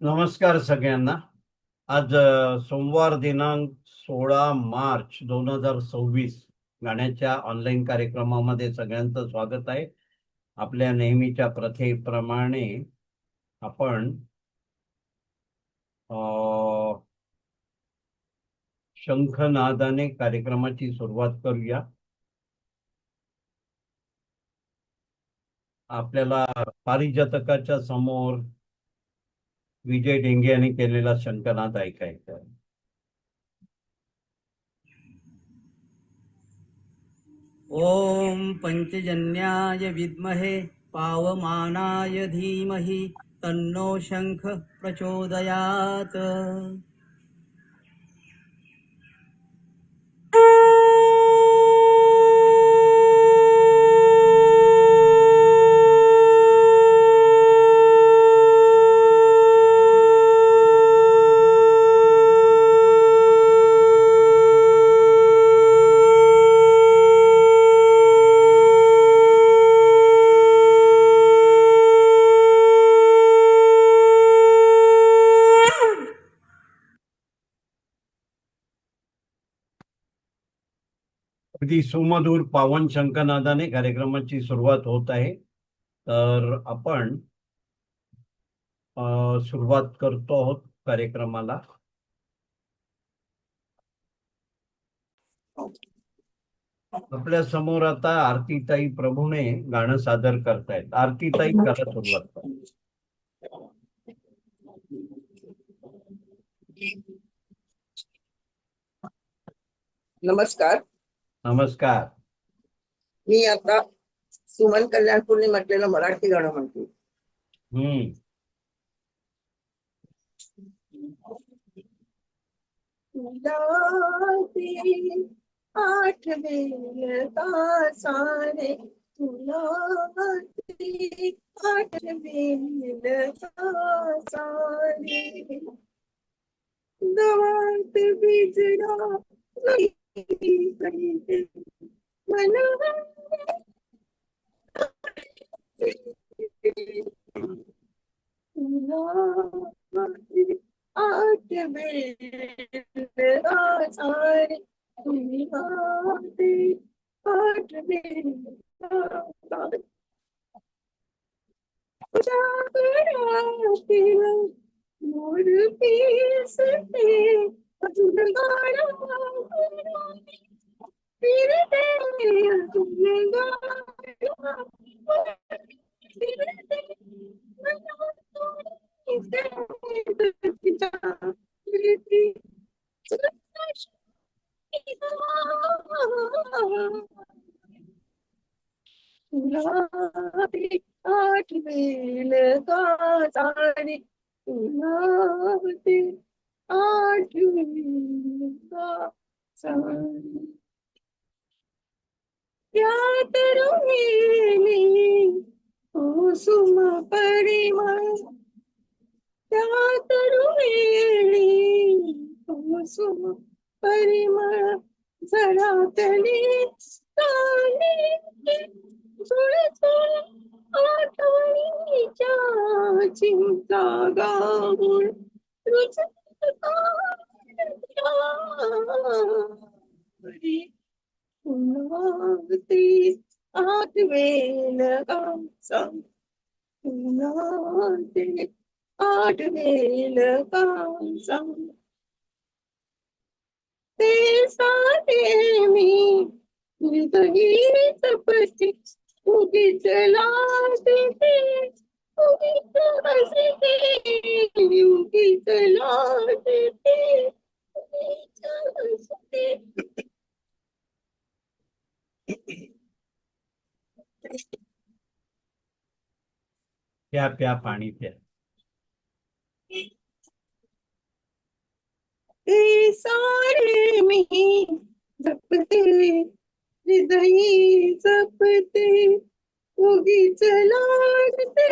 नमस्कार सगळ्यांना. आज सोमवार दिनांक 16 मार्च 2026 गाण्याच्या ऑनलाईन कार्यक्रमामध्ये सगळ्यांचं स्वागत आहे. आपल्या नेहमीच्या प्रथेप्रमाणे आपण शंखनादाने कार्यक्रमाची सुरुवात करूया. आपल्याला पारिजातकाच्या समोर विजय ढेंगे यांनी केलेला शंखनाद ऐकायचा आहे. ओम पंचजन्याय विद्महे पावमानाय धीमहि तन्नो शंख प्रचोदयात्। अगदी सुमधुर पावन शंखनादाने कार्यक्रमाची सुरुवात होत आहे. तर आपण सुरुवात करतो आहोत कार्यक्रमाला. आपल्या समोर आता आरतीताई प्रभूणे गाणं सादर करतायत. आरतीताई करा सुरुवात. नमस्कार. नमस्कार. मी आता सुमन कल्याणपूरने म्हटलेलं मराठी गाणं म्हणते. आठवेल तासाने तुला आठवेल तासाने गावात बिजरा मोर पीसते अजून गाणं फिरते अजून गाणं फिरते आठवेल तासाने तुला आठवेल तासाने त्यात रोहिणी कुसुम परिमळ त्यात रोहिणी कुसुम परिमळ जरातली झुळझुळ आठवणीच्या चिंता गाऊन पुन्हा आठवेल कांचा पुन्हा आठवेल कांचा ते सारे मी हृदयी तपसी उगीच लाजते उगीच हसते उगीच लाजते उगीच हसते. प्या प्या पाणी प्या. ते सारे मी जपते हृदयी जपते उगीच लाजते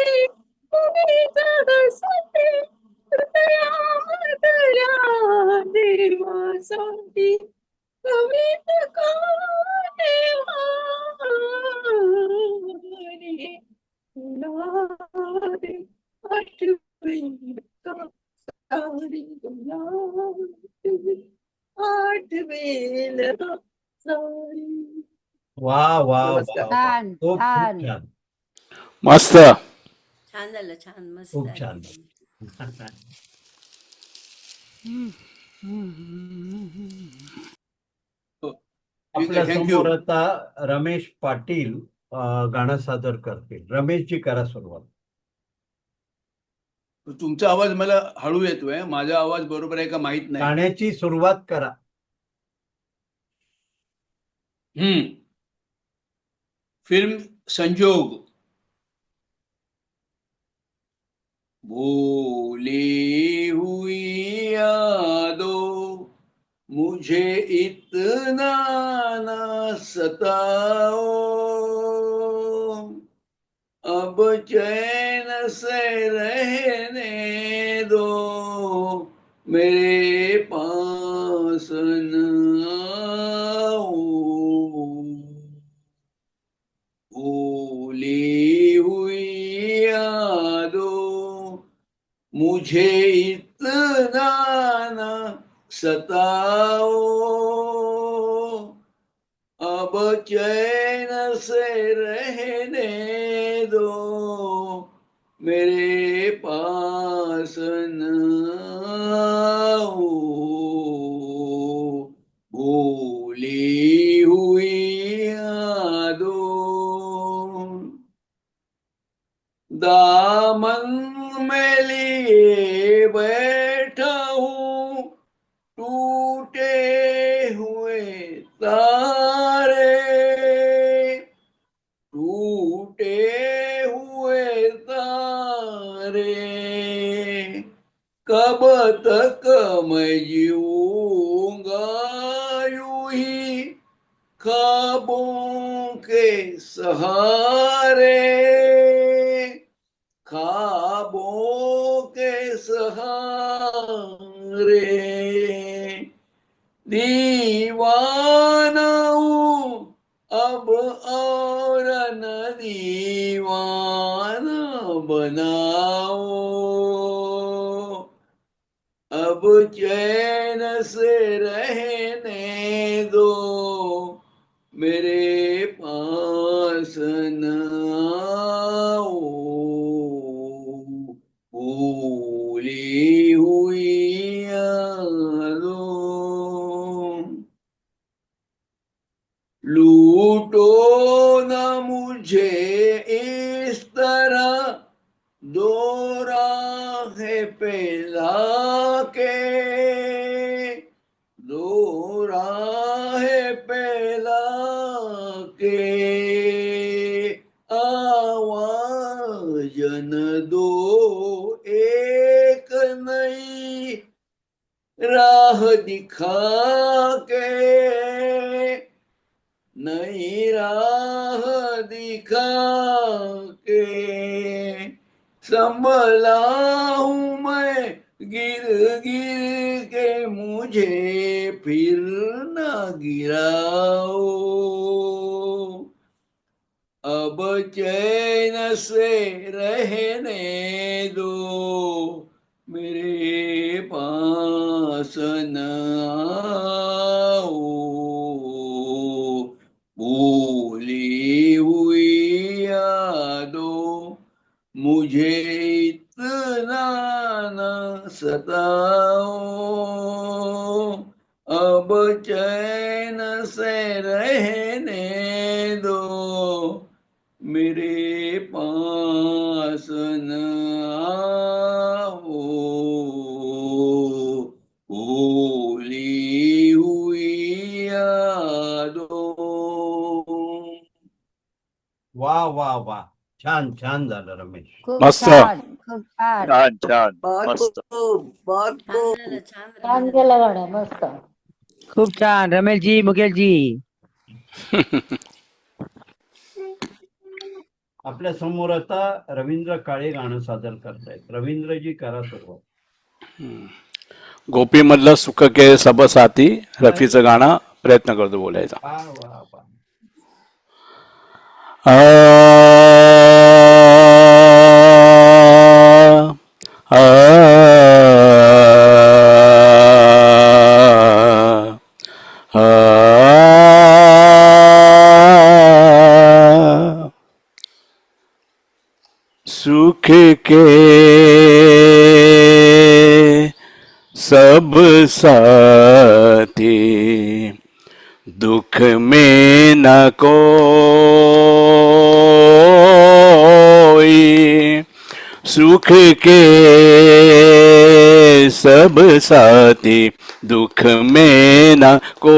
उगीच हसते हृदयामधल्या देवासाठी कवित का देवा रे तुला आठवेल का महफिल सारी. वा वा वा नमस्कार. वा. छान खूप खूप छान छान. मस्त. छान झालं छान मस्त खूप आहे. छान. आपल्या थँक्यू. समोर आता रमेश पाटील गाणं सादर करतील. रमेशजी करा सुरुवात. तुमचा आवाज मला हळू येतोय. माझा आवाज बरोबर आहे का माहित नाही. गाण्याची सुरुवात करा. फिल्म संजोग. भूली हुई यादों मुझे इतना ना सताओ, अब चैन से रहने दो, मेरे पास न आओ. भूली हुई यादों मुझे इतना न सताओ, अब चैन से रहने दो, मेरे पास न आओ. भूली हुई यादों. दामन में लिए बैठा हूँ टूटे हुए तारे, टूटे हुए तारे, कब तक मैं जीऊंगा यूं ही ख्वाबों के सहारे, ख्वाबों के सहारे. दीवाना हूँ अब और न दीवाना बनाओ, अब चैन से रहने दो, मेरे पास न आओ. भूली हुई यादों. लूटो न मुझे इस तरह दो राहें पे लाके, दो राहें पे लाके, आवाज न दो एक नई राह दिखा के, नई राह दिखा के. संभला हूँ मैं गिर गिर के, मुझे फिर न गिराओ, अब चैन से रहने दो, मेरे पास न आओ. भूली हुई यादों मुझे इतना न सताओ, अब चैन से रहने दो, मेरे पास न आओ. भूली हुई यादों. वा वा वा. छान छान झालं रमेश. खूप मस्त. छान खूप छान छान छान बहुत मस्त. खूप बहुत छान खूप. झालं छान छान रमेश केलं गाणं मस्त. खूप छान रमेशजी मुकेशजी. आपल्या समोर आता रवींद्र काळे गाणं सादर करतायत. रवींद्रजी करा सुरुवात. गोपी मधलं सुख के सब साथी रफीचं गाणं प्रयत्न करतो बोलायचा. वा वा वा. आ, आ, के सब साथी, दुख में न कोई, सुख के सब साथी, दुख में न कोई।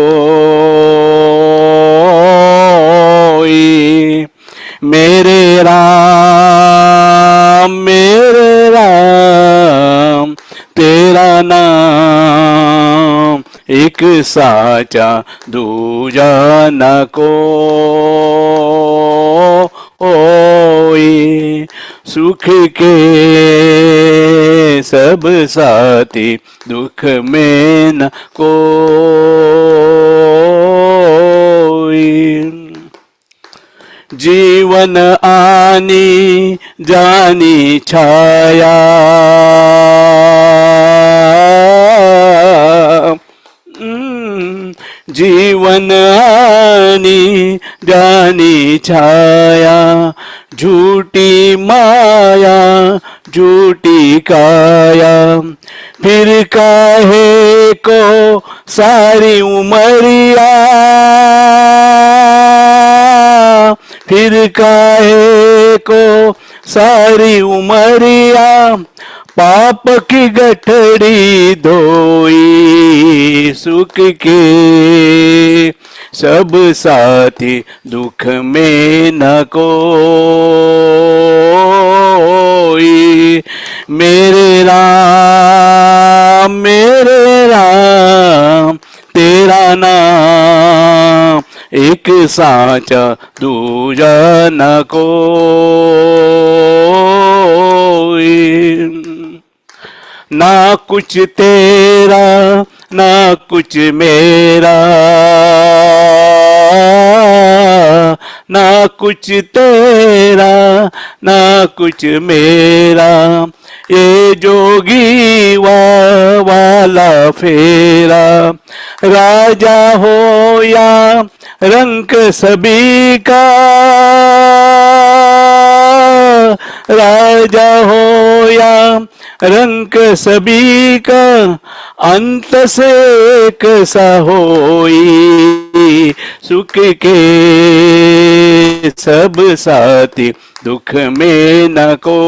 मेरे राम तेरा नाम एक साचा, दूजा न कोई। सुख के सब साथी, दुख में न कोई। जीवन आनी जानी छाया, जीवन आनी जानी छाया, झूठी माया झूठी काया, फिर काहे को सारी उमरिया, फिर काहे को सारी उमरिया, पाप की गठड़ी धोई। सुख के सब साथी, दुख में न कोई। मेरे राम तेरा नाम एक साचा, दूजा न कोई। ना कुछ तेरा ना कुछ मेरा, ना कुछ तेरा ना कुछ मेरा, ये जोगी वाला फेरा। राजा हो या रंक सभी का, राजा हो या रंक सभी का, अंत से एक सा होई। सुख के सब साथी, दुख में न कोई।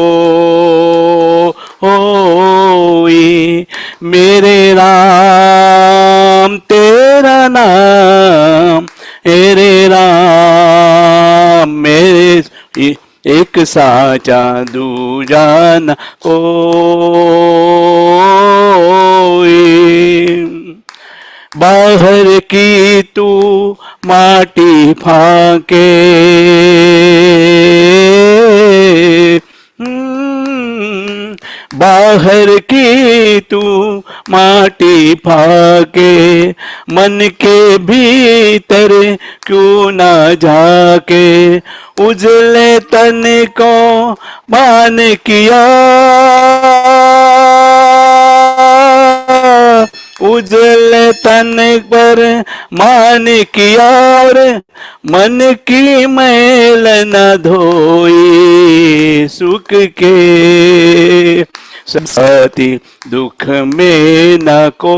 मेरे राम तेरा नाम, मेरे राम मेरे एक साचा, दूजा न कोई। बाहर की तू माटी फाके, बाहर की तू माटी फाके, मन के भीतर क्यों ना झाके। उजले तन को मान किया, उजले तन पर मान किया, और मन की मैल न धोई। सुख के साथी, दुख में न कोई।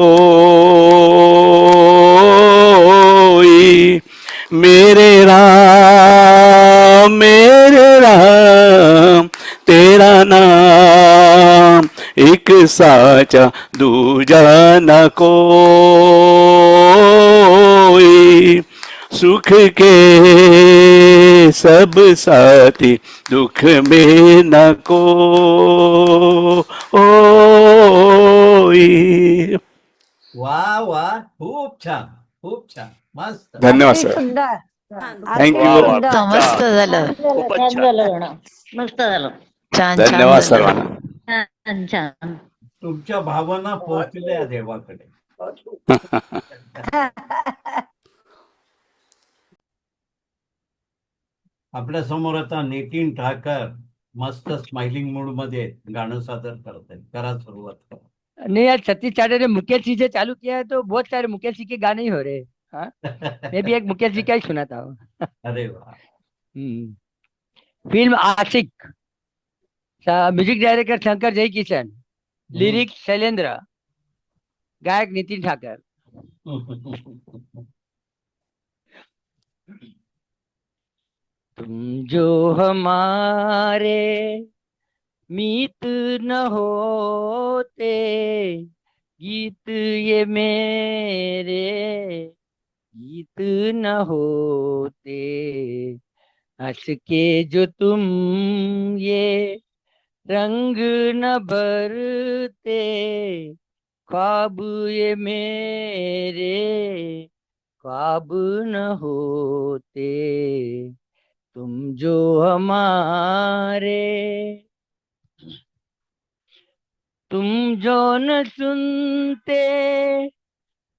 मेरे राम तेरा नाम एक साचा, दूजा न कोई। सुख के सब साथी, दुख में न कोई। वा वा, खूप छान खूप छान, मस्त. धन्यवाद अति सर. सुंदर. Thank अति you. सुंदर. मस्त झालं. छान झालं गाणं. मस्त झालं. छान धन्यवाद छान सर्वांना. छान छान. तुमच्या भावना पोहोचल्या देवाकडे. आपल्या समोर आता नितीन ठाकर मस्त स्माइलिंग मूड मध्ये गाणं सादर करत आहेत. करा सुरुवात करा. नहीं यार, सतीश चाटे ने मुकेश जी से चालू किया है तो बहुत सारे मुकेश जी के गाने ही हो रहे हैं। हाँ? मैं भी एक मुकेश जी का ही सुनाता हूँ। अरे वाह. Film Aashiq. Music director Shankar Jaikishan, lyrics Shailendra, गायक नितीन ठाकर. तुम जो हमारे मीत न होते, गीत ये मेरे गीत न होते. हंस के जो तुम ये रंग न भरते, ख्वाब ये मेरे ख्वाब न होते. तुम जो हमारे, तुम जो न सुनते,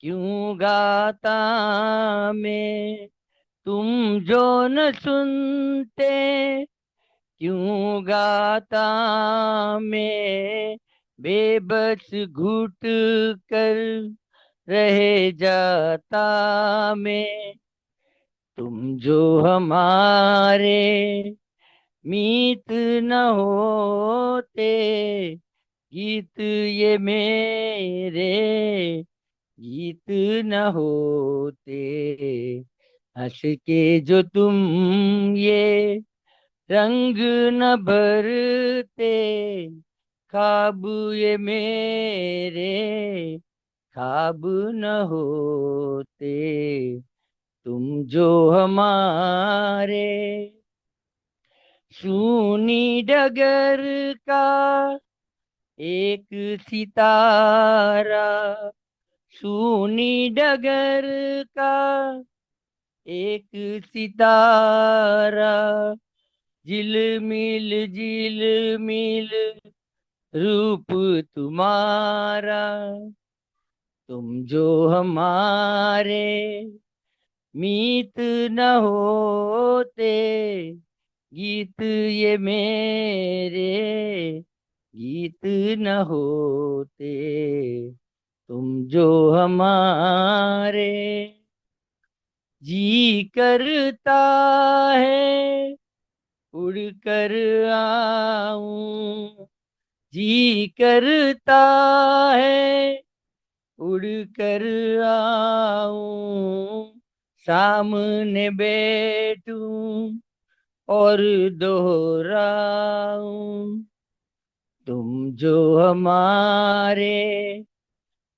क्यों गाता मैं. तुम जो न सुनते, क्यों गाता मैं. बेबस घुट कर रह जाता मैं. तुम जो हमारे मीत न होते, गीत ये मेरे गीत न होते. हंस के जो तुम ये रंग न भरते, ख्वाब ये मेरे ख्वाब न होते. तुम जो हमारे, सूनी डगर का एक सितारा, सूनी डगर का एक सितारा, झिलमिल रूप तुम्हारा. तुम जो हमारे मीत न होते, गीत ये मेरे गीत न होते. तुम जो हमारे, जी करता है उड़कर आऊं, जी करता है उड़कर आऊं. सामने बैठूं और दोहराऊं. तुम जो हमारे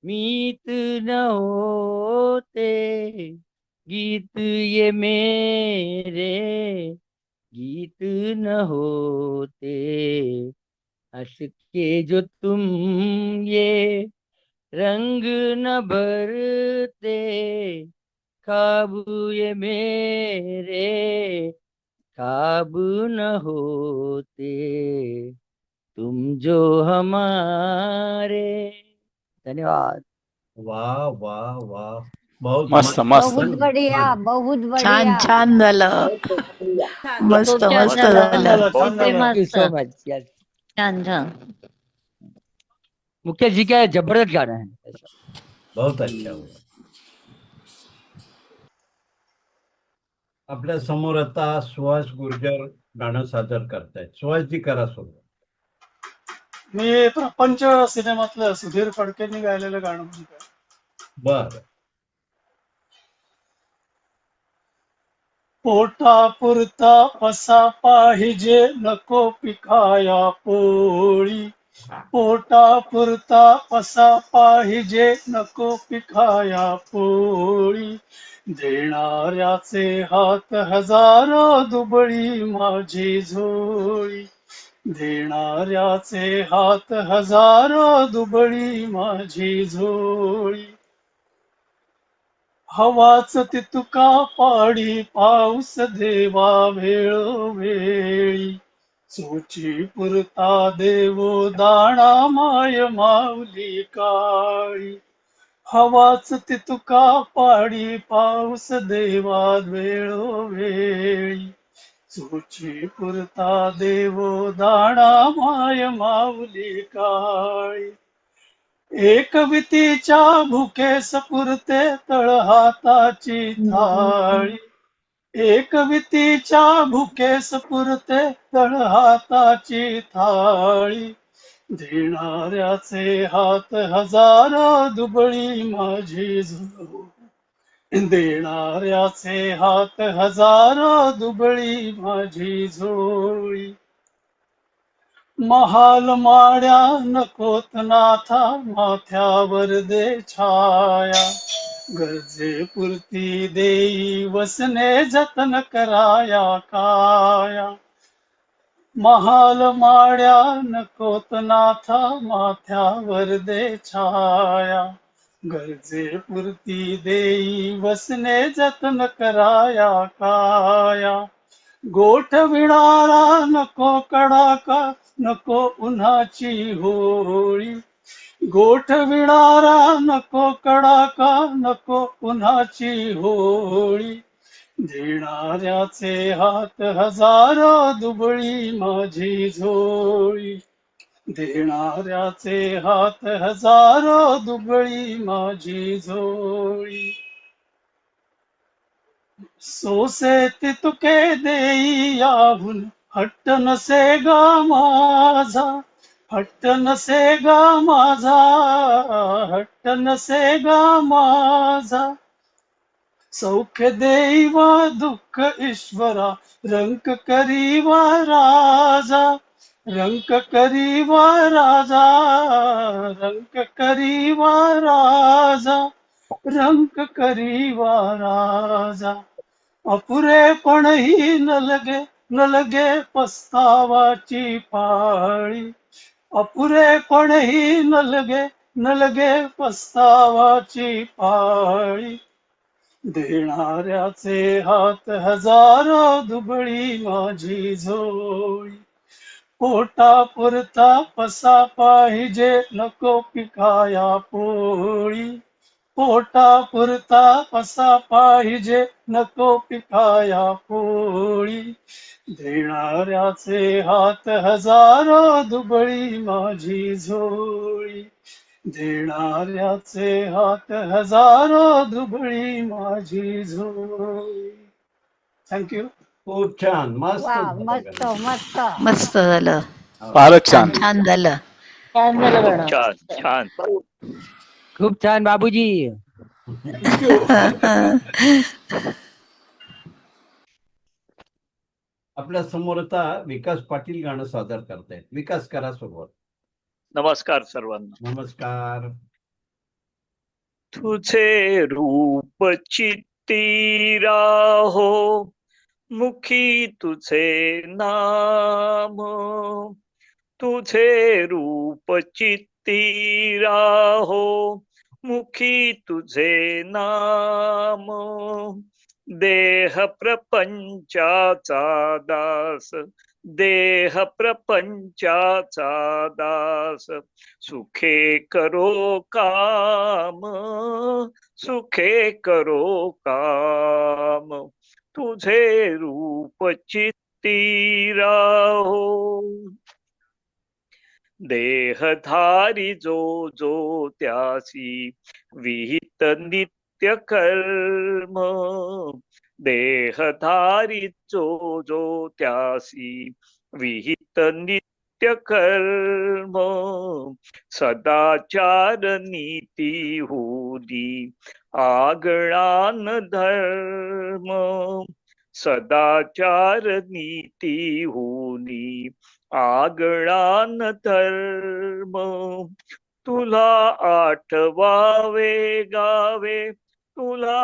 मीत न होते, गीत ये मेरे गीत न होते. हंस के जो तुम ये रंग न भरते, ख्वाब ये मेरे ख्वाब न होते. तुम जो हमारे. धन्यवाद. वाह वाह वाह, बहुत मस्त मस्त. बहुत बढिया, बहुत छान बढिया. छान झालं. छान मस्त खूप छान मस्त झालं. झालं. खूप थैंक यू मस्त. So much. यस, छान छान. मुकेश जी का जबरदस्त गाना है. बहुत अच्छा हुआ. आपल्या समोर आता सुहास गुर्जर गाणं सादर करतायत. सुहासजी करा सुरू. मी प्रपंच सिनेमातलं सुधीर फडकेंनी गायलेलं गाणं म्हणतोय. बर. पोटापुरता असा पाहिजे नको पिकाया पोळी. पोटापुरता असा पाहिजे नको पिकाया पोळी. देणाऱ्याचे हात हजारो दुबळी माझी झोळी. देणाऱ्याचे हात हजारो दुबळी माझी झोळी. हवाच ती तुका पाडी पाऊस देवा वेळोवेळी. चोची पुरता देवो दाणा माय माऊली काळी. हवाच ती तुका पाडी पाऊस देवा वेळोवेळी. चोची पुरता देवो दाणा माय माऊली काळी. एक वितीच्या भुकेस पुरते तळ हाताची थाळी. एक वितीच्या भुकेस पुरते तळ हाताची थाळी, देणाऱ्याचे हात हजारो दुबळी माझी झोळी, देणाऱ्याचे हात हजारो दुबळी माझी झोळी. महाल माड्या नकोत नाथा माथ्यावर दे छाया, गरजेपुरती देई वसने जतन कराया काया. महाल माड्या नकोत नाथा माथ्यावर दे छाया, गरजेपुरती देई वसने जतन कराया काया. गोठविणारा नको कडाका नको उन्हाची होळी, गोठविणारा नको कडाका नको उन्हाची होळी, देणाऱ्याचे हात हजारो दुबळी माझी झोळी, देणाऱ्याचे हात हजारो दुबळी माझी झोळी. सोसे तुके देई याहून हट्ट नसे गा माझा, हट्ट नसे गा माझा, हट्ट नसे गा माझा. सौख्य देई वा दुःख ईश्वरा रंक करी वा राजा, रंक करी वा राजा, रंक करी वा राजा, रंक करी वा राजा. अपुरेपणही न लगे पस्तावाची पाळी, अपुरेपणही न लगे पस्तावाची पाळी, देणाऱ्याचे हात हजारो दुबळी माझी झोळी. पोटा पुरता पसा पाहिजे नको पिकाया पोळी, पोटा पुरता पसा पाहिजे नको पिकाया पोळी, देणाऱ्याचे हात हजारो दुबळी माझी झोळी, देणाऱ्याचे हात हजारो दुबळी माझी झोळी. थँक्यू. खूप छान, मस्त वा झालं मस्त गाणं. मस्त मस्त झालं. फारच छान. छान झालं. छान झालं गाणं. छान छान. खूप छान बाबूजी. आपल्या समोर आता विकास पाटील गाणं सादर करतायत. विकास करा सुरुवात. नमस्कार सर्वांना. नमस्कार. तुझे रूप चित्ती राहो, मुखी तुझे नाम, तुझे रूप चित्ती राहो, मुखी तुझे नाम. देह प्रपंचाचा दास, देह प्रपंचाचा दास, सुखे करो काम, सुखे करो काम. तुझे रूप चित्ती राहो. देहधारी जो जो त्यासी विहित नित्य कर्म, देहधारी जो जो त्यासी विहित नित्य कर्म. सदाचार नीती होती आगळान धर्म, सदाचार नीती होनी आगळान धर्म. तुला आठवावे गावे, तुला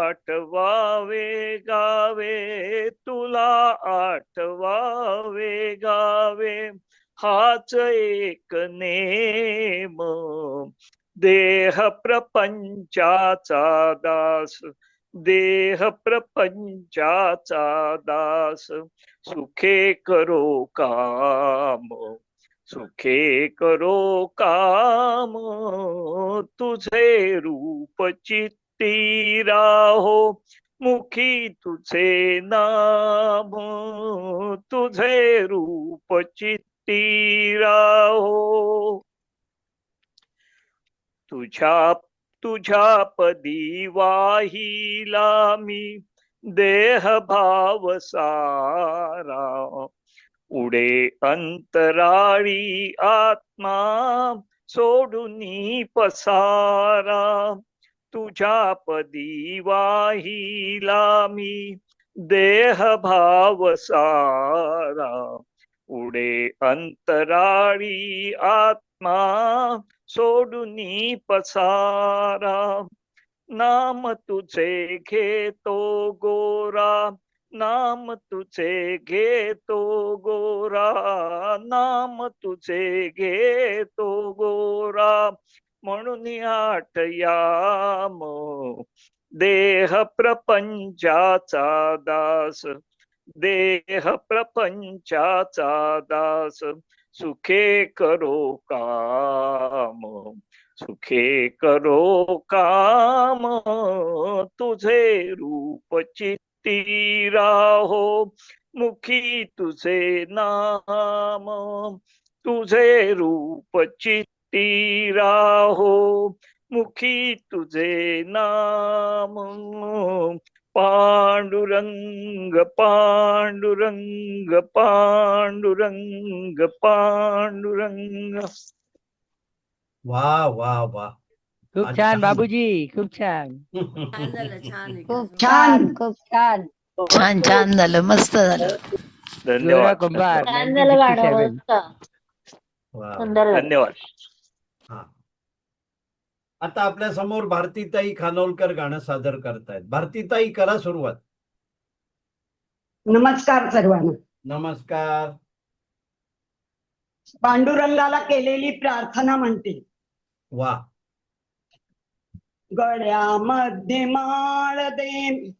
आठवावे गावे, तुला आठवावे गावे, हाच एक नेम. देह प्रपंचाचा दास, देह प्रपंचाचा दास, सुखे करो काम, सुखे करो काम. तुझे रूप चित्ती राहो, मुखी तुझे नाम, तुझे रूप चित्ती राहो. तुझ्या तुझ्या पदी वाहिला मी देह भाव सारा उडे अंतराळी आत्मा सोडूनी पसारा तुझ्या पदी वाहिला मी देह भाव सारा उडे अंतराळी आत्मा सोडूनी पसारा नाम तुझे घेतो गोरा नाम तुझे घेतो गोरा नाम तुझे घेतो गोरा म्हणून आठयाम देह प्रपंचाचा दास देह प्रपंचाचा दास सुखे करो काम सुखे करो काम तुझे रूप चित्ती राहो मुखी तुझे नाम तुझे रूप चित्ती राहो मुखी तुझे नाम पांडुरंग पांडुरंग पांडुरंग पांडुरंग. वा वा वा. खूप अच्छा. छान बाबूजी, खूप छान. छान झालं छान आहे. खूप छान खूप छान छान छान झालं, मस्त झालं. गोरा धन्यवाद कुंभार छान झालं गाणं 1957. मस्त वा. सुंदर झालं. धन्यवाद. हा. आता आपल्या समोर भारतीताई खानोलकर गाणं सादर करतायत. भारतीताई, करा सुरुवात. नमस्कार सर्वांना. नमस्कार. पांडुरंगाला केलेली प्रार्थना म्हणते. वा. गळ्यामध्ये माळ दे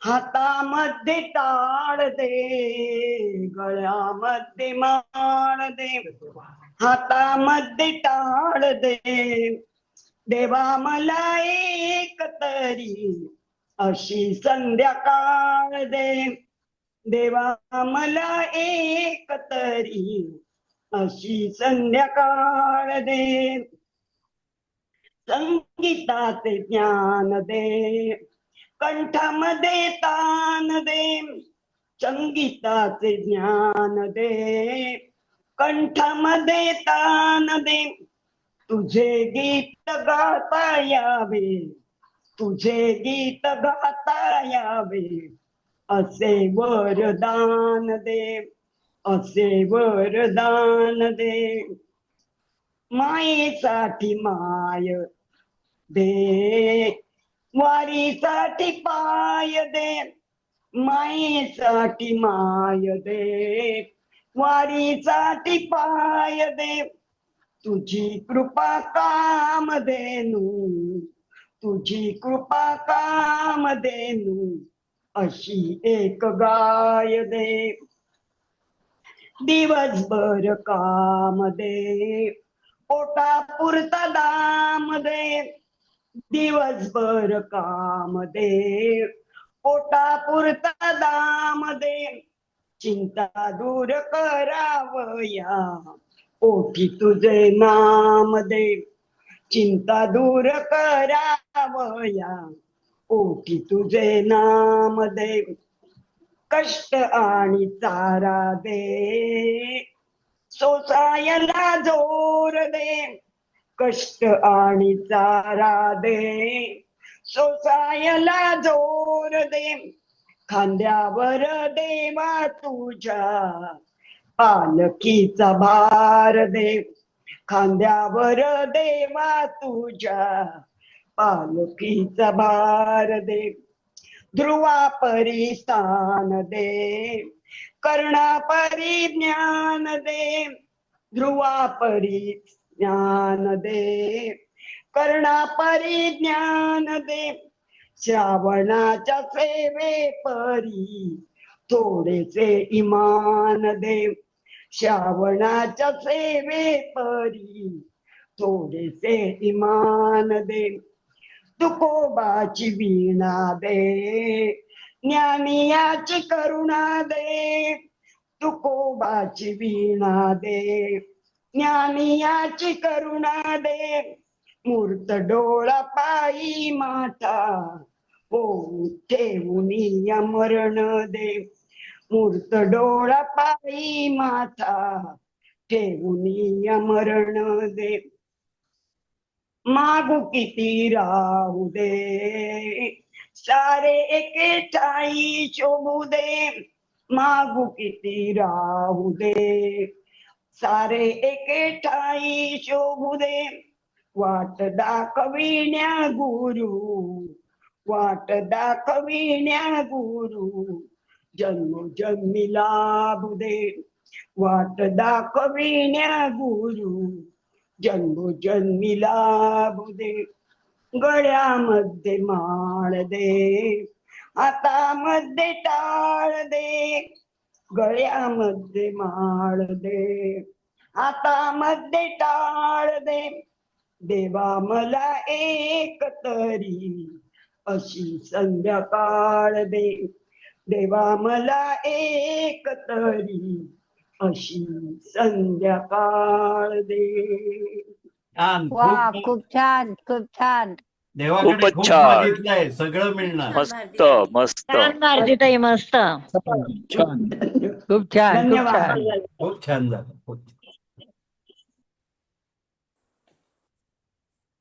हातामध्ये टाळ दे गळ्यामध्ये माळ दे हातामध्ये टाळ दे देवा मला एक तरी अशी संध्याकाळ दे देवा मला एक तरी अशी संध्याकाळ दे संगीताचे ज्ञान दे कंठामध्ये तान दे संगीताचे ज्ञान दे कंठामध्ये तान दे तुझे गीत गाता यावे तुझे गीत गाता यावे असे वरदान दे असे वरदान दे मायेसाठी माय दे वारीसाठी पाय दे मायेसाठी माय दे वारीसाठी पाय दे तुझी कृपा काम देनू तुझी कृपा काम देनू अशी एक गाय दे दिवसभर काम दे पोटा पुरता दाम दे दिवसभर काम दे पोटा पुरता दाम दे चिंता दूर करावया ओठी तुझे नाम दे चिंता दूर करावया ओठी तुझे नाम दे कष्ट आणि चारा दे सोसायला जोर दे कष्ट आणि चारा दे सोसायला जोर दे खांद्यावर देवा तुझ्या पालखीचा भार दे खांद्यावर देवा तुझ्या पालखीचा भार दे ध्रुवा परिस्थान दे कर्णा परिज्ञान दे ध्रुवा परिज्ञान दे कर्णा परिज्ञान दे श्रावणाच्या सेवे परी थोडेसे इमान दे श्रावणाच्या सेवे परी थोडेसे इमान दे तुकोबाची वीणा दे ज्ञानियाची करुणा दे तुकोबाची वीणा दे ज्ञानियाची करुणा दे मूर्त डोळा पायी माता होऊ ठेवून मरण दे मूर्त डोळा पायी माथा ठेवून मरण दे मागू किती राहू दे सारे एके ठाई शोभू दे मागू किती राहू दे सारे एके ठाई शोभू दे वाट दाखविण्या गुरु वाट दाखविण्या गुरु जन्मोजन्मी लाभू दे वाट दाखविण्या गुरु जन्मोजन्मी लाभू दे गळ्यामध्ये माळ दे हातामध्ये टाळ दे गळ्यामध्ये माळ दे हातामध्ये टाळ दे देवा मला एक तरी अशी संध्याकाळ दे देवा मला एक तरी अशी संध्याकाळ दे छान, वा खूप खूप छान खूप छान. देवाकडे खूपच खूप छान. मागितलंय, सगळं मिळणार. मस्त मस्त छान भारतीताई मस्त. खूप छान खूप छान. धन्यवाद खूप छान झालं.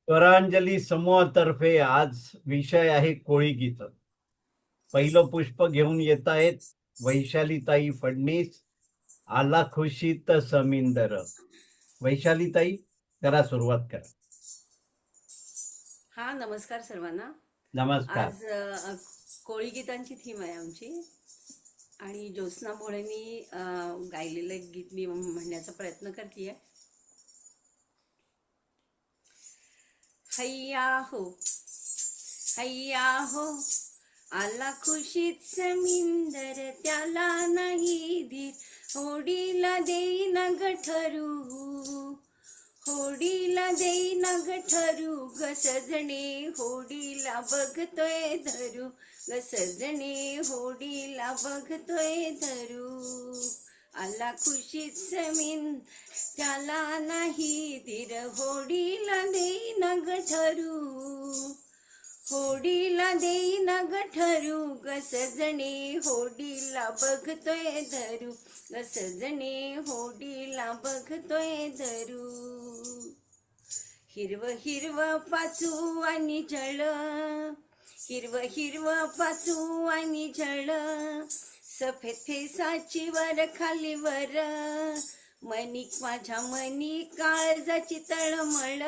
स्वरांजली समूहातर्फे आज विषय आहे कोळी गीत. पहिलं पुष्प घेऊन येत आहेत वैशालीताई फडणीस. आला खुशीत समिंदर. वैशालीताई करा, सुरुवात करा. हा, नमस्कार सर्वांना. नमस्कार. आज कोळी गीतांची थीम आहे आमची आणि ज्योत्स्ना भोळेंनी गायलेलं एक गीत मी म्हणण्याचा प्रयत्न करते. हैया हो हैया हो आला खुशीत समिंदर त्याला नाही धीर होडीला देईना गठरू होडीला देईना गठरू ग सजणे होडीला बघतोय धरू ग सजणे होडीला बघतोय धरू आला खुशीत समिंदर त्याला नाही धीर होडीला देईना गठरू होडीला देईना गठरू ग सजणे होडीला बघतोय धरू ग सजणे होडीला बघतोय धरू हिरव हिरव पाचू आणि झळ हिरव हिरव पाचू आणि झळ सफेद फेसाची वर खाली वर मनिक माझ्या मनी काळजाची तळमळ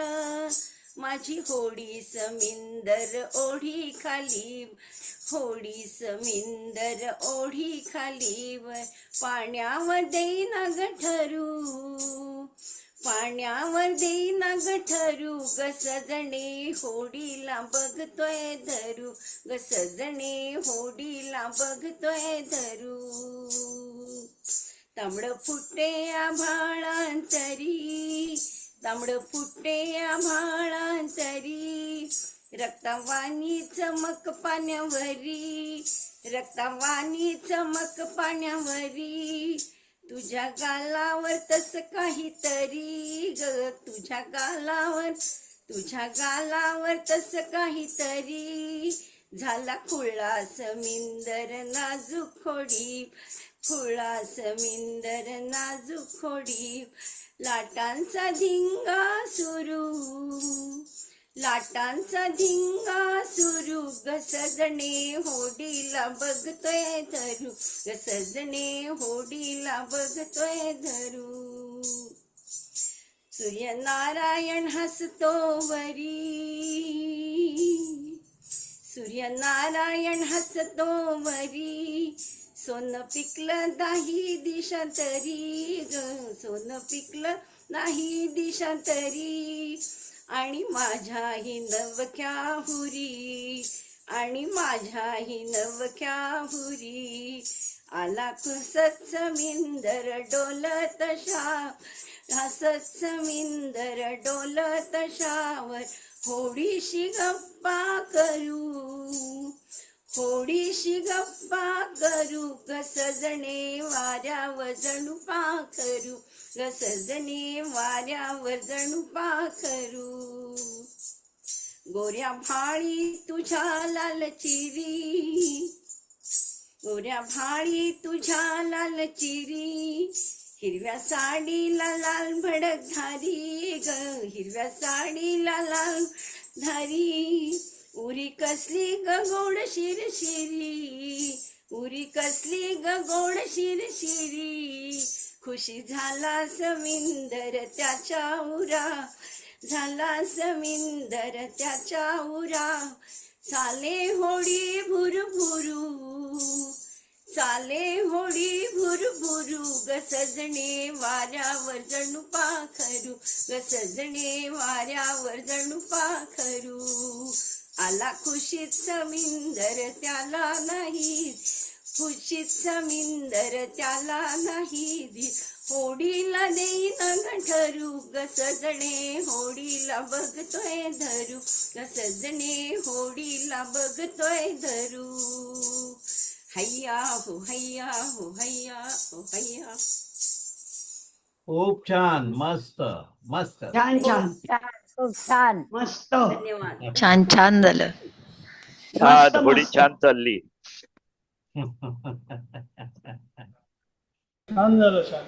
माझी होडी समिंदर ओढी खाली होडी समिंदर ओढी खाली वर पाण्यावर देईना गठरू पाण्यावर देईना गठरू ग सजणे होडीला बघतोय धरू ग सजणे होडीला बघतोय धरू तांबड फुटे आभाळांतरी तांबड फुटे आभाळांतरी रक्तवाणी चमक पाण्यावरी रक्तवाणी चमक पाण्यावरी तुझ्या गालावर तस काहीतरी ग तुझ्या गालावर तस काहीतरी झाला खुळा समिंदर नाजूक खोडी खुळा समिंदर नाजूक खोडी लाटांचा धिंगा सुरू ग सजणे होडीला बघतोय धरू ग सजणे होडीला बघतोय धरू सूर्यनारायण हसतो वरी सोनं पिकलं नाही दिशा तरी ग सोनं पिकलं नाही दिशा तरी आणि माझ्याही नवख्या हुरी आला हसत समिंदर डोलत शावर होडीशी गप्पा करू ग सजणे वाऱ्यावर जणू पाखरू ग सजणे वाऱ्यावर जणू पाखरू गोऱ्या भाळी तुझ्या लाल चिरी, गोऱ्या भाळी तुझ्या लाल चिरी, हिरव्या साडीला लाल भडक धारी ग, हिरव्या साडीला लाल धारी, उरी कसली ग गोड शिरशिरी, उरी कसली ग गोड शिरशिरी, खुशी झाला समिंदर त्याच्या उरा, झाला समिंदर त्याच्या उरा, चाले होडी भुरभुरू, चाले होडी भुरभुरू, ग सजणे वाऱ्यावर जणू पाखरू, ग सजणे वाऱ्यावर जणू पाखरू, आला खुशीत समिंदर त्याला नाही, खुशीत समिंदर त्याला नाही, होडीला देईन ठरू, ग सजणे होडीला बघतोय धरू, ग सजणे होडीला बघतोय धरू, हैया हो हैया हो हैया हो हैया. खूप छान, मस्त मस्त. छान छान खूप छान. मस्त धन्यवाद. छान छान झालं. हा मस्त, थोडी मस्त. छान चालली. छान झालं छान.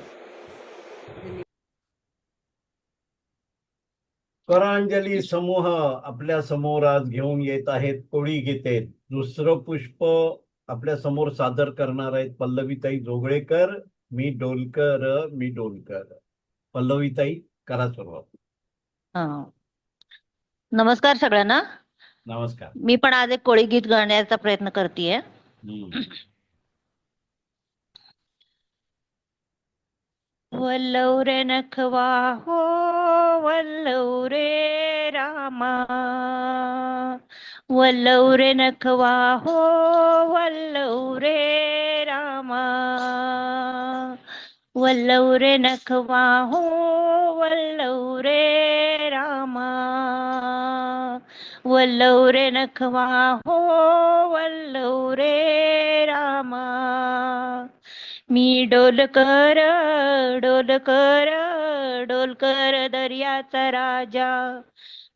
करांजली समूह आपल्या समोर आज घेऊन येत आहेत कोळी गीते. दुसरं पुष्प आपल्या समोर सादर करणार आहेत पल्लवीताई जोगळेकर. मी डोलकर मी डोलकर. पल्लवीताई करा सुरुवात. हा. नमस्कार सगळ्यांना. नमस्कार. मी पण आज एक कोळी गीत गाण्याचा प्रयत्न करतेय. वल्लव रे नखवा हो वल्लव रे रामा, वल्लव रे नखवा हो वल्लव रे रामा, वल्लव रे नखवा हो वल्लव रे रामा, वल्लव रे नखवा हो वल्लव रे रामा, मी डोलकर डोलकर डोलकर दर्याचा राजा,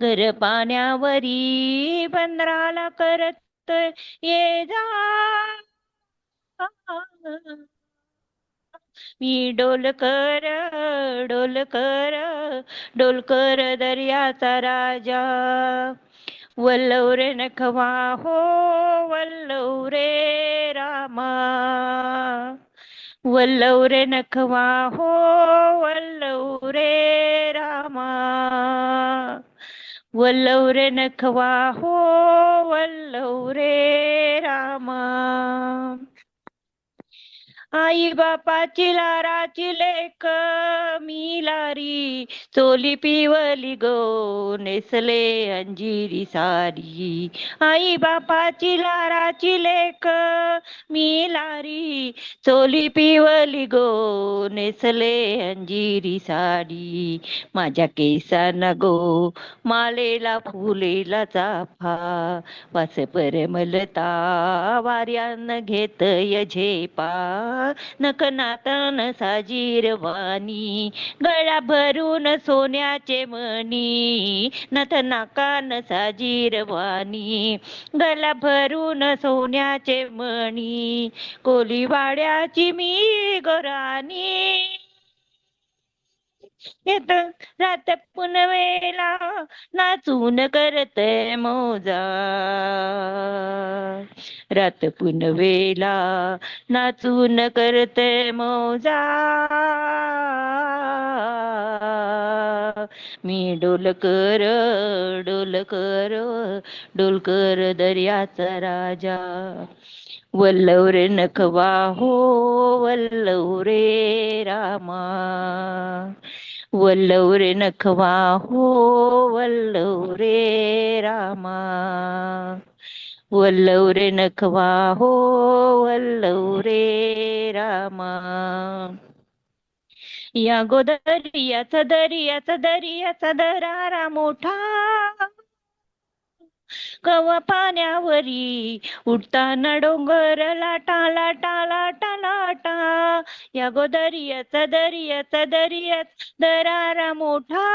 घर पाण्यावरी बंदराला करत ये जा, मी डोलकर डोलकर डोलकर दर्याचा राजा, वल्लव रे नखवा हो वल्लव रे रामा, वल्लव रे नखवा हो वल्लव रे रामा, वल्लव रे नखवा हो वल्लव रे रामा, आई बापाची लाराची लेक मी लारी, चोली पिवली गो नेसले अंजिरी सारी, आई बापाची लाराची लेक मी लारी, चोली पिवली गो नेसले अंजिरी साडी, माझ्या केसांना गो मालेला फुलेला चाफा, वास परमलता वाऱ्यान घेतय झेपा, नखनातन साजीरवाणी, गळा भरून सोन्याचे मणी, नथ नाकान साजीरवाणी, गळा भरून सोन्याचे मणी, कोलीवाड्याची मी गोराणी, येत रात पुनवेला नाचून करते मोजा, रात पुनवेला नाचून करते मोजा, मी डोलकर डोलकर डोलकर दर्याचा राजा, वल्लव रे नखवा हो वल्लव रे रामा, वल्लव रे नखवा हो वल्लव रे रामा, वल्लव रे नखवा हो वल्लव रे रामा, या गोदरियाचा दरियाचा दरियाचा दरारा मोठा, कवा पाण्यावरी उठताना डोंगर लाटा लाटा लाटा लाटा, या गोदरियाचा दरियाचा दरियाचा दरारा मोठा,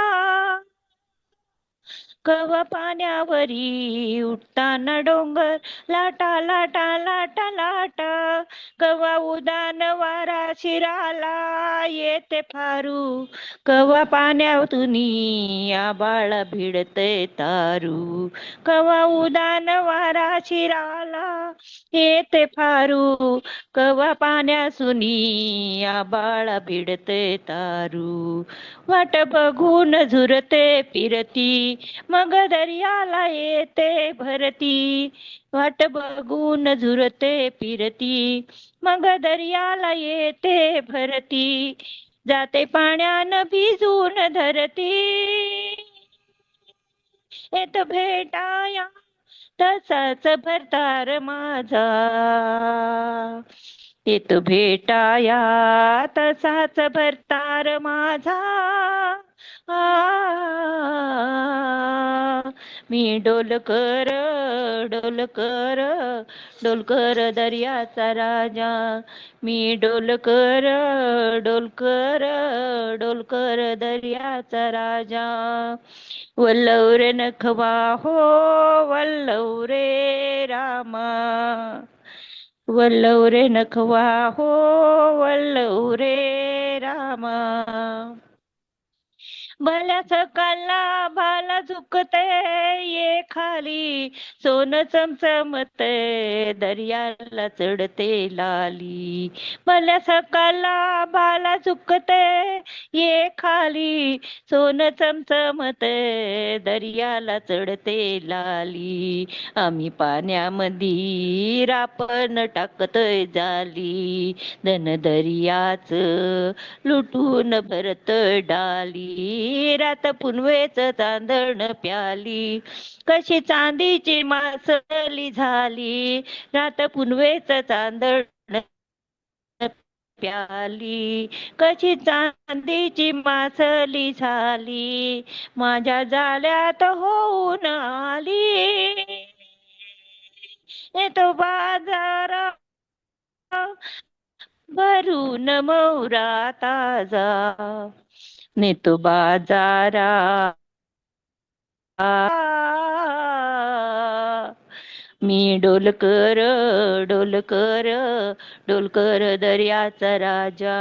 कवा पाण्यावरी उठताना डोंगर लाटा लाटा लाटा लाटा, कवा उदान वारा शिराला येते फारू, कवा पाण्यातुनी आबाळ भिडते तारू, कवा उदान वारा शिराला येते फारू, कवा पाण्यासुनी आबाळ भिडते तारू, वाट बघून झुरते फिरती मग दर्याला येते भरती, वाट बघून झुरते फिरती मग दर्याला येते भरती, जाते पाण्यानं भिजून धरती, येत भेटाया तसाच भरतार माझा, येत भेटाया तसाच भरतार माझा, मी डोलकर डोलकर डोलकर दर्याचा राजा, मी डोलकर डोलकर डोलकर दर्याचा राजा, वल्लव रे नखवा हो वल्लव रे रामा, वल्लव रे नखवा हो वल्लव रे रामा, भल्या सकाळला भाला झुकते ये खाली, सोन चमचमते दर्याला चढते लाली, भल्या सकाळला भाला झुकते ये खाली, सोन चमचमते दर्याला चढते लाली, आम्ही पाण्यामध्ये रापण टाकतोय जाली, धन दर्याच लुटून भरत डाली, रात पुनवेच चांदण प्याली, कशी चांदीची मासली झाली, रात पुनवेच चांदण प्याली, कशी चांदीची मासली झाली, माझ्या जाळ्यात होऊन आली, येतो बाजारा भरून मौरा ताजा, नेतो बाजारा मी डोलकर डोलकर डोलकर दर्याचा राजा,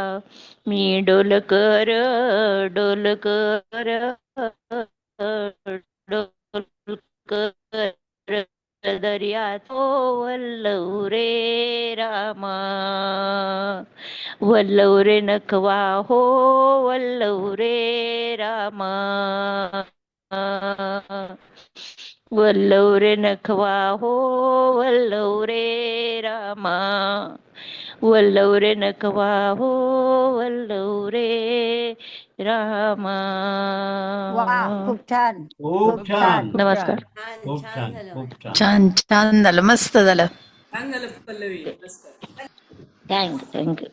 मी डोलकर डोलकर डोलकर दर्याचा वल्लव रे रामा, वल्लव रे नखवा हो वल्लव रे रामा, वल्लव रे नखवा हो वल्लव रे रामा, वल्लव रे नखवा हो वल्लव रे रामा. वा खूप छान. खूप छान. नमस्कार. छान खूप छान छान झालं खूप छान. छान छान झालं मस्त झालं. छान झालं पल्लवी मस्त. थँक्यू.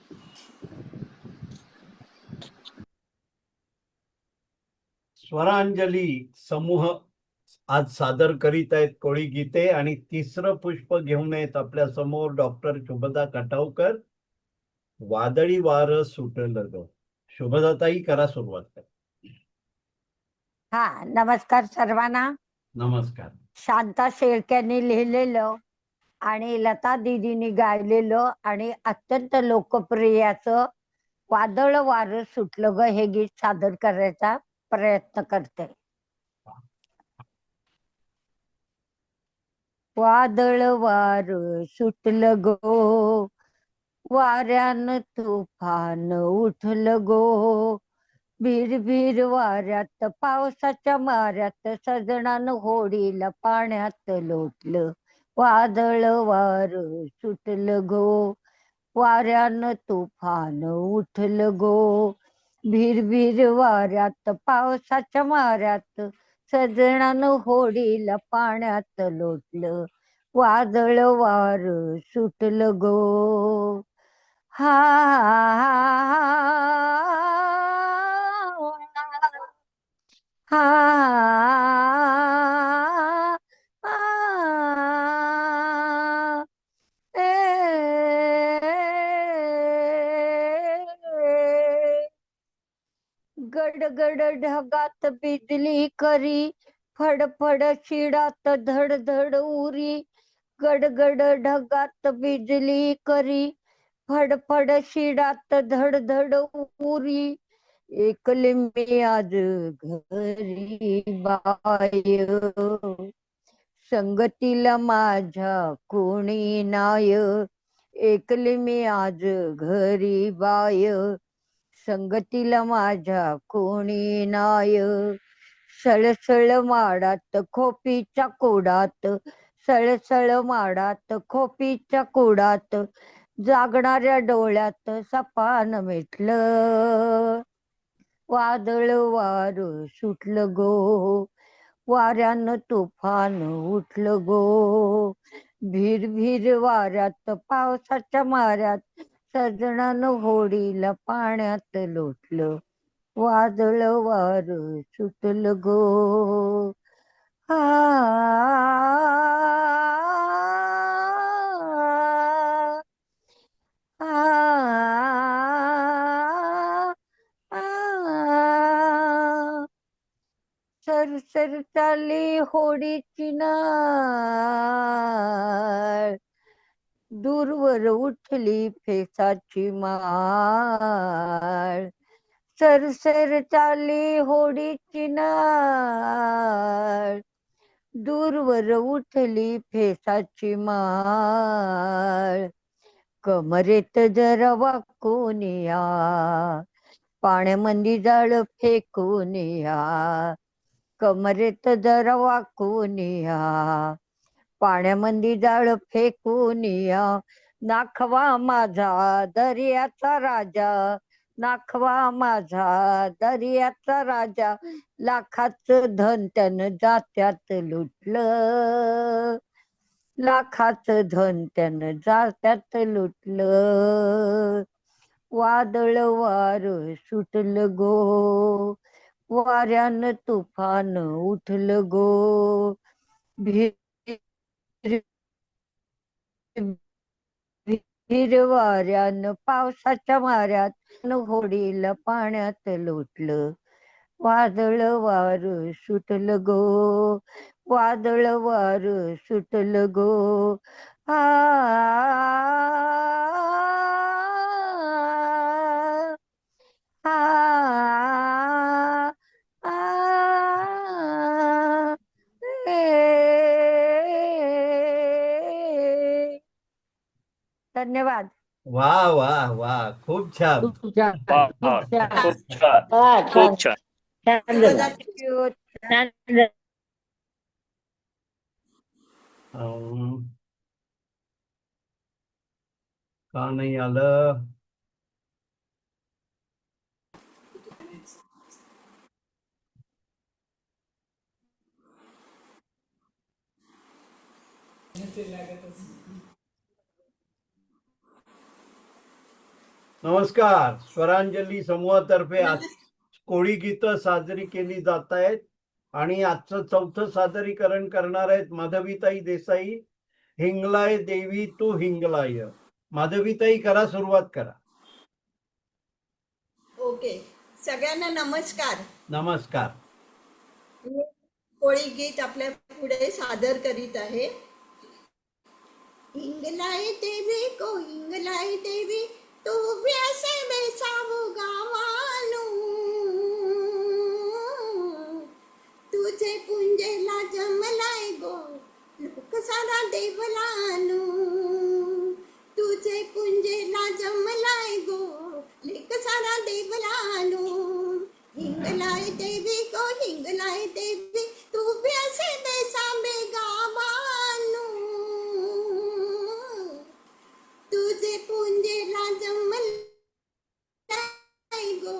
स्वरांजली समूह आज सादर करीत आहेत कोळी गीते आणि तिसरं पुष्प घेऊन येत आपल्या समोर डॉक्टर शुभदा खटावकर. वादळी वार सुटलं ग. शुभदाताई करा सुरुवात. हा नमस्कार सर्वांना. नमस्कार. शांता शेळक्यांनी लिहिलेलं आणि लता दीदींनी गायलेलं आणि अत्यंत लोकप्रियाचं वादळ वार सुटलं ग हे गीत सादर करायचा प्रयत्न करते. वादळ वार सुटलं गो, वाऱ्यानं तुफान उठलं गो, भिर वाऱ्यात पावसाच्या माऱ्यात सजणानं होडीला पाण्यात लोटलं. वादळ वार सुटलं गो, वाऱ्यानं तुफान उठलं गो, भिर वाऱ्यात पावसाच्या माऱ्यात सजणानं होडीला पाण्यात लोटलं. वादळ वार सुटलं गो. हा हा गडगड ढगात बिजली खरी, फडफड शिडात धडधड उरी, गडगड ढगात बिजली करी. फडफड शिडात धडधड उरी, एकले मी आज घरी बाय. संगतीला माझ्या कोणी नाय, एकले मी आज घरी बाय. संगतीला माझ्या कोणी नाय. सळसळ माडात खोपीच्या कुडात, सळसळ माडात खोपीच्या कुडात, जागणाऱ्या डोळ्यात सपान मिटलं. वादळ वार सुटलं गो, वाऱ्यानं तुफान उठलं गो. भीर भीर वाऱ्यात पावसाच्या माऱ्यात, सजणानं होडीला पाण्यात लोटलं. वादळ वार सुटलं गो. आ सर चाली होडीची नाळ, दूरवर उठली फेसाची माळ. सरसर चाली होडीची नाळ, दूरवर उठली फेसाची माळ. कमरेत जरा वाकून या, पाण्यामध्ये जाळ फेकून या. कमरेत जरा वाकून या, पाण्यामध्ये जाळ फेकून या. नाखवा माझा दर्याचा राजा, नाखवा माझा दर्याचा राजा. लाखाचं धन त्यानं जात्यात लुटलं, लाखाचं धन त्यानं जात्यात लुटलं. वादळ वार सुटलं गो, वाऱ्यानं तुफान उठलं गो. भीर भीर वाऱ्यानं पावसाच्या माऱ्यात, होडीला पाण्यात लोटलं. वादळ वार सुटलं गो, वादळ वार सुटलं गो. आ आ आ धन्यवाद. वा वा वा, खूप छान. खूप छान, वा, खूप छान. खूप छान, खूप छान. छान झालं. Thank you. छान झालं. अं, का नाही आलं? नमस्कार. स्वरांजली समूहातर्फे आज कोळी गीतं साजरी केली जात आहेत आणि आजचं चौथं सादरीकरण करणार आहेत माधवीताई देसाई. हिंगलाय देवी तू हिंगलाय. माधवीताई, करा, सुरुवात करा. ओके, सगळ्यांना नमस्कार. नमस्कार. मी कोळी गीत आपल्या पुढे सादर करीत आहे. हिंगलाय देवी को हिंगलाय देवी, तू व्यासे बेसावू गावानू. तुझे पुंजेला जमलाय गो, लोक सारा देवलानू. तुझे पुंजेला जमलाय गो, लेक सारा देवलानू. हिंगलाय देवी को हिंगलाय देवी, तू व्यासे बेसाबे गावानू. तुझे पुंजेला जमलाय गो,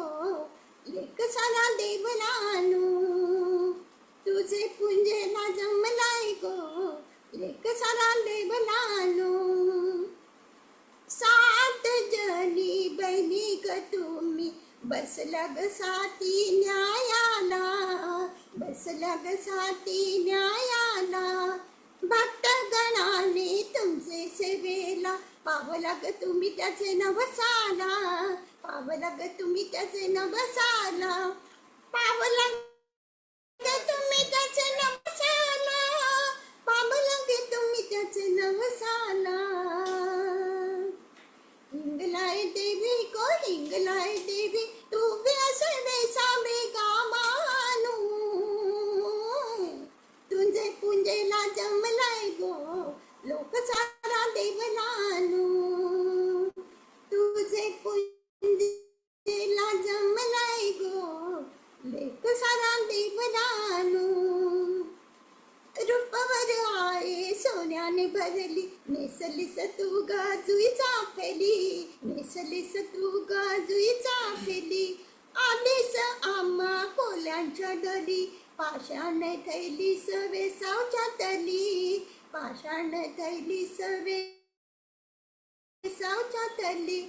लेक सारा देवलानू. तुझे पुंजेला जमलाय गो, लेक सारा देवलानू. सात जणी बहिणी ग तुम्ही, बसला ग साथी न्यायाला, बसला ग साथी न्यायाला. भक्त गणाने तुमचे सेवेला, पावला ग तुम्ही त्याचे नवसाला, पावला ग तुम्ही त्याचे नवसाला. पावला ग तुम्ही त्याचे नवसाला. पाण्याने भरली, नेसलीस तू गाजुई चाफेली, नेसलीस तू गाजुई चाफेली. आलीस आम्हा कोल्यांच्या डली, पाषाण थैली सवे सावच्या तली, पाषाण थैली सवे सावच्या तली,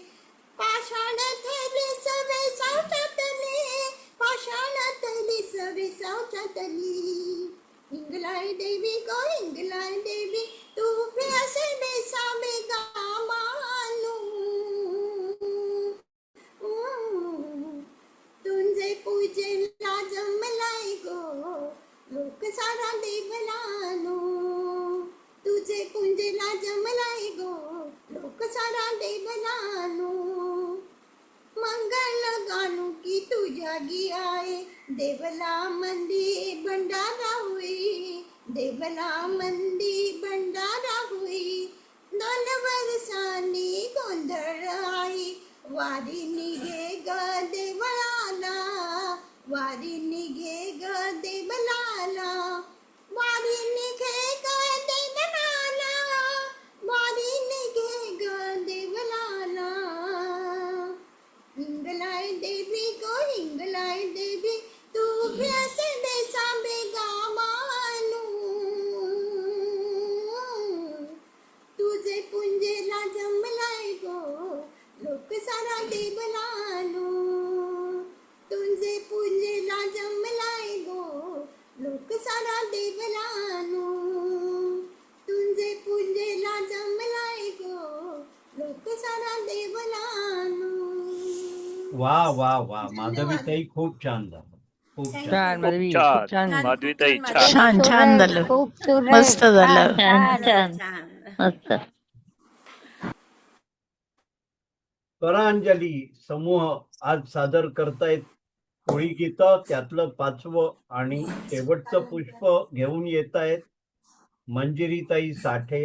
पाषाण थैली सवे सावच्या तली, पाषाण थैली सवे सावच्या तली. इंगलाय देवी गो इंगलाय देवी, तू प्यासे बेसावे गामानू. तुझे पूजेला जमलाय गो लोक सारा देवलानो, तुझे पूजेला जमलाय गो लोक सारा देवलानो. मंगल गाणू की तुझ्या गी आहे, देवला मंदी भंडारा होई, देवला मंदी भंडारा होई. 2 वर्षांनी गोंधळ आई, वारी निघे ग देवळाला, वारी निघे ग देवळाला, वारी निघे ग देवळाला, वारी निघे ग देवळाला. हिंगलाय देवी गो हिंगलाय देवी, तू प्यासे बेसावे गामानू. तुझे पुंजेला जमलाय गो लोक सारा देवलानो, तुझे पूजेला जमलाय गो लोक सारा देवलानो, तुझे पूजेला जमलाय गो लोक सारा देवलानो. वा वा वा माधवीताई, खूप छान झालं, खूप छान. छान माधवी, छान. खूप छान. माधवीताई, खूप छान. छान छान झालं. खूप सुरेख, मस्त झालं. छान, छान छान. मस्त. करांजली समूह आज सादर करतायत कोळी गीत, त्यातलं 5वं आणि शेवटचं पुष्प घेऊन येत आहेत मंजिरीताई साठे.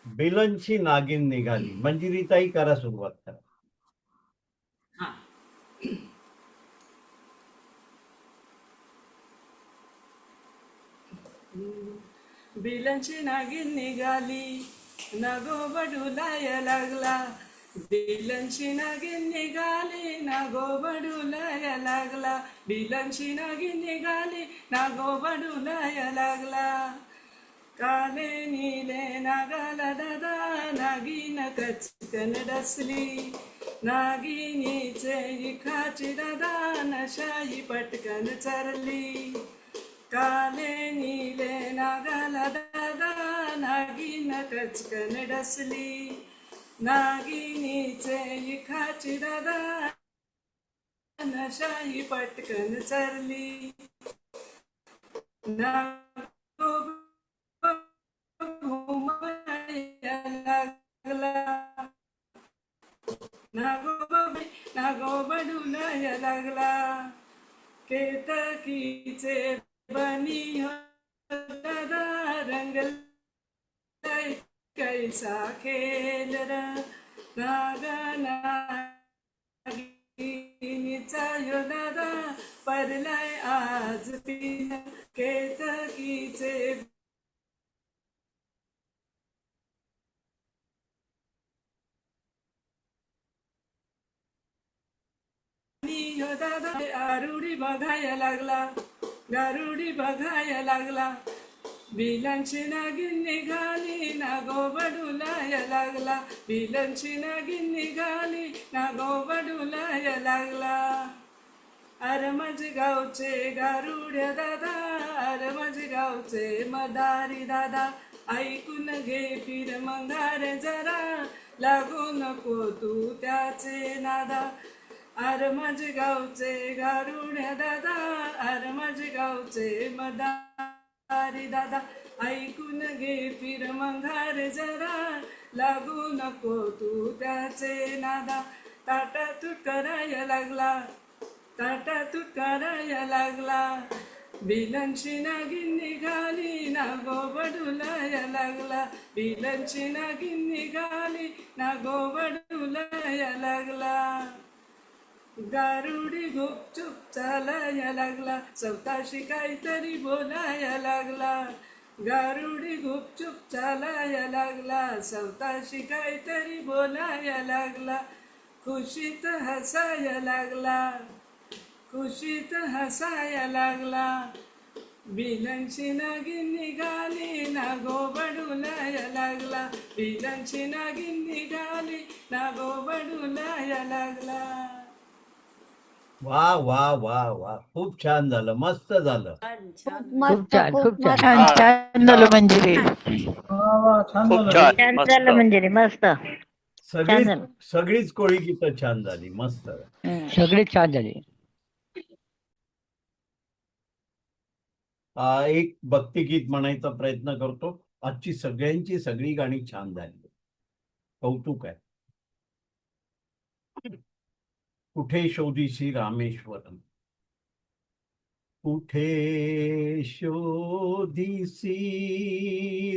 बेलनची नागिन निघाली. मंजिरीताई, करा सुरुवात करा. बिलांची नागिन निघाली, नागोबा डुलाया लागला. बिलांची नागिन निघाली, नागोबा डुलाया लागला. बिलांची नागिन निघाली, नागोबा डुलाया लागला. काले नीले नागाला दादा, नागिन कचकन डसली. नागिनीचे इखाची दादा, नशाई पटकन चरली. काले नीले नागाला दादा, नागिन कचकन डसली. नागिनीचे इखाची दादा, नशाई पटकन चरली. नागोबा घुमाया लागला, नागोबा डुलाया लागला. केतकीचे बनी दादा, रंगलाय कैसा खेल र. नागिनीचा यो दादा, परलाय आज पिन. केतकीचे दादा, आरुडी बघायला लागला, गारुडी बघायला लागला. बिलांची नागिन निघाली, नागोबा डुलाया लागला. बिलांची नागिन निघाली, नागोबा डुलाया लागला. अरे माझे गावचे गारुड्या दादा, अरे माझे गावचे मदारी दादा. ऐकून घे फिर मंगार जरा, लागू नको तू त्याचे नादा. अरे माझे गावचे गारुड्या दादा, अरे माझे गावचे मदारी दादा. ऐकून घे फिर मंगार जरा, लागू नको तू त्याचे नादा. ताटा तूट करायला लागला, ताटा तूट करायला लागला. बिलांची नागिन निघाली, नागोबा डुलाया लागला. बिलांची नागिन निघाली, नागोबा डुलाया लागला. गारुडी गुपचूप चालाया लागला, चौताशी काहीतरी बोलाया लागला. गारुडी गुपचूप चालाया लागला, स्वतःशी काहीतरी बोलाया लागला, खुशीत हसाया लागला, खुशीत हसाया लागला. बिलांची नागिन निघाली, नागो बडुलाया लागला, बिलांची नागिन निघाली, नागो बडुलाया लागला. वा वा वा वा, खूप छान झालं, मस्त झालं. छान खूप छान मस्त छान, खूप खूप छान. मस्त. छान छान झालं मंजिरी. वा वा, छान खूप झालं. छान छान मस्त झालं मंजिरी, मस्त. सगळीच झालं. सगळीच कोळी गीतं छान झाली, मस्त. हम्म. सगळेच छान झाले. एक भक्तिगीत म्हणायचा प्रयत्न करतो. आजची सगळ्यांची सगळी गाणी छान झाली, कौतुक आहे. कुठे शोधीशी रामेश्वरम, कुठे शोधीसी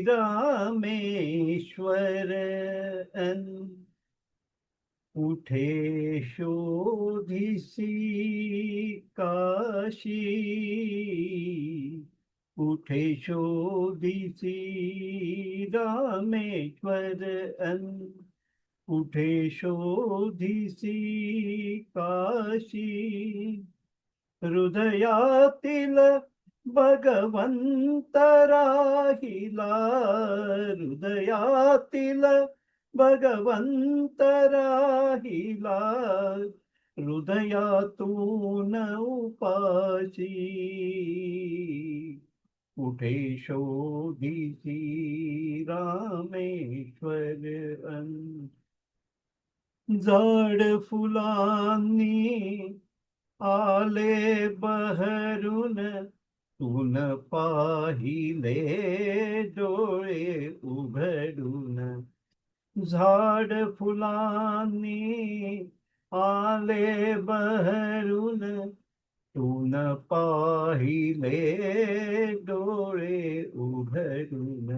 रामेश्वरन, कुठे शोधीसी काशी, कुठे शोधीसी रामेश्वरन, कुठे शोधीसी काशी. हृदयातील भगवंत राहिला, हृदयातील भगवंत राहिला, हृदयातून उपाशी. कुठे शोधीसी रामेश्वरन. जड फुलांनी आले बहरून, तून पाहिले डोळे उघडून. झाड फुलांनी आले बहरून, तून पाहिले डोळे उघडून.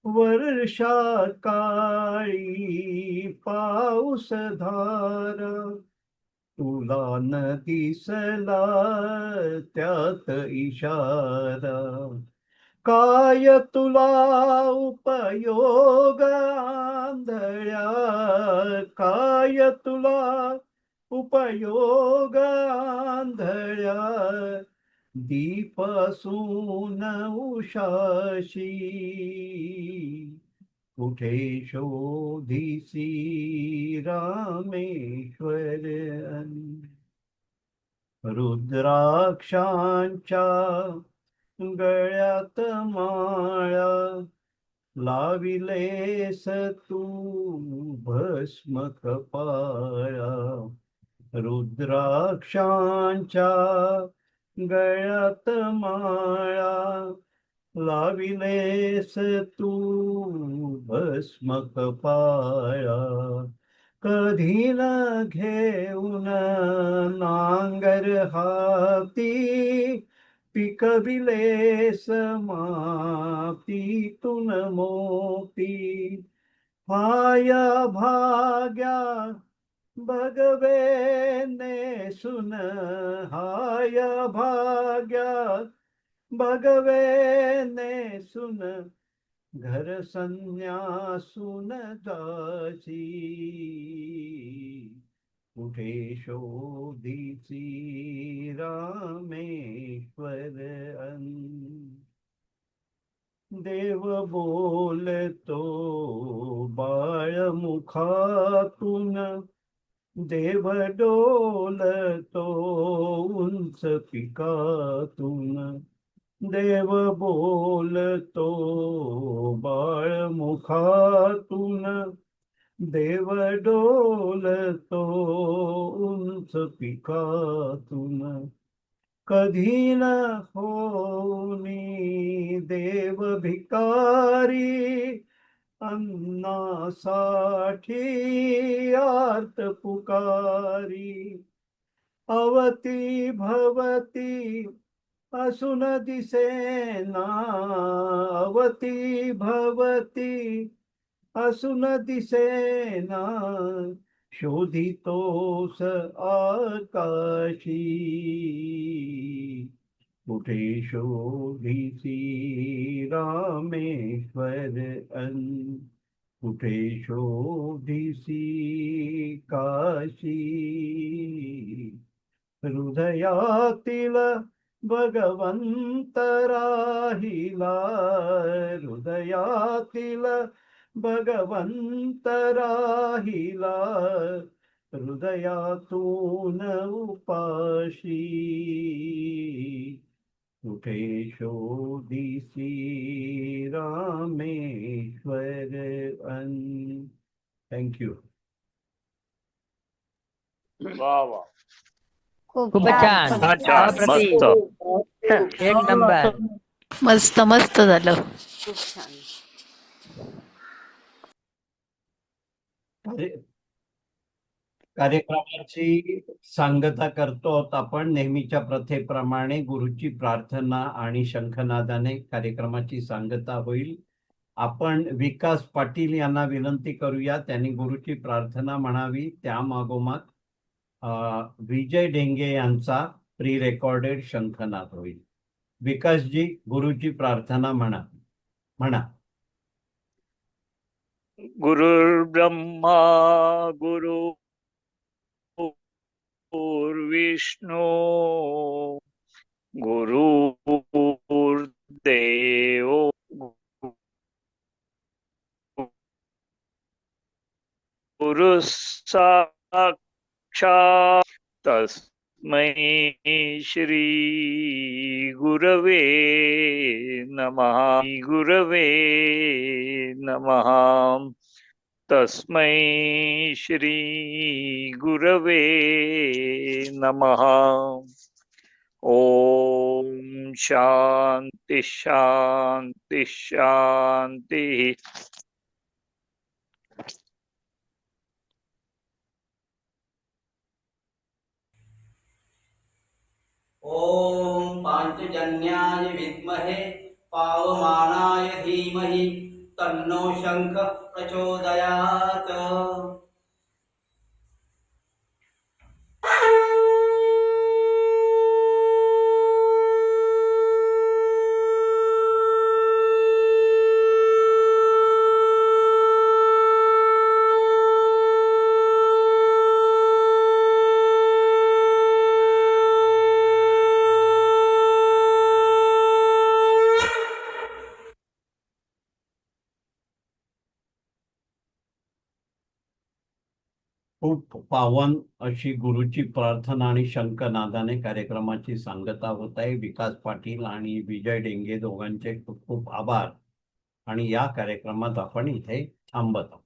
वर्षा काळी पाऊस धारा, तुला न दिसला त्यात इशारा. काय तुला उपयोग आंधळ्या, काय तुला उपयोग आंधळ्या. दीपासून उषाशी, कुठे शोधीसी रामेश्वरन. रुद्राक्षांच्या गळ्यात माळा, लाविलेस तू भस्म कपाळा. रुद्राक्षांच्या गळ्यात माळा, लाविलेस तू भस्म कपाळा. कधी न घेऊन नांगर हाती, पिकविलेस मातीतून मोती. हाया भाग्या भगवे नेसून, हाया भाग्या भगवे नेसून, घर संन्यासून जाशी. कुठे शोधीसी रामेश्वरन. देव बोलतो बाळमुखातून, देव डोलतो उंच पिकातून. देव बोलतो बाळमुखातून, देव डोलतो उंच पिकातून. कधी न होनी देव भिकारी, अन्नासाठी आर्त पुकारी. अवती भवती असून दिसेना, अवती भवती असून दिसेना. शोधितोस आकाशी, कुठे शोधिसी रामेश्वर अन, कुठे शोधिसी काशी, हृदयातील भगवंत राहिला, हृदयातील भगवंत राहिला, हृदयातून उपाशी, कुठे शोधिसी रामेश्वर अन. थँक्यू. वा वा. खूपच छान. छान अप्रतिम. मस्त. एक नंबर. मस्त मस्त झालं. खूप छान. कार्यक्रमाची सांगता करतो आपण नेहमीच्या प्रथेप्रमाणे. गुरुची प्रार्थना आणि शंखनादाने कार्यक्रमाची सांगता होईल. आपण विकास पाटील यांना विनंती करूया, त्यांनी गुरुची प्रार्थना म्हणावी. त्या मागोमाग विजय डेंगे यांचा प्री रेकॉर्डेड शंखनाद होईल. विकासजी, गुरुची प्रार्थना म्हणा. गुरुर्ब्रह्मा गुरुर्विष्णू गुरुर्देव गुरु साक्षात् तस्मै श्री गुरवे नमः. गुरवे नमः. तस्मै श्री गुरवे नमः. ओम शांति शांति शांति. ओम पांचजन्याय विद्महे पावमानाय धीमहि तन्नो शंख प्रचोदयात्. खूप पावन अशी गुरुची प्रार्थना आणि शंखनादाने कार्यक्रमाची सांगता होत आहे. विकास पाटील आणि विजय डेंगे दोघांचे खूप खूप आभार. आणि या कार्यक्रमात आपण इथे थांबत आहोत.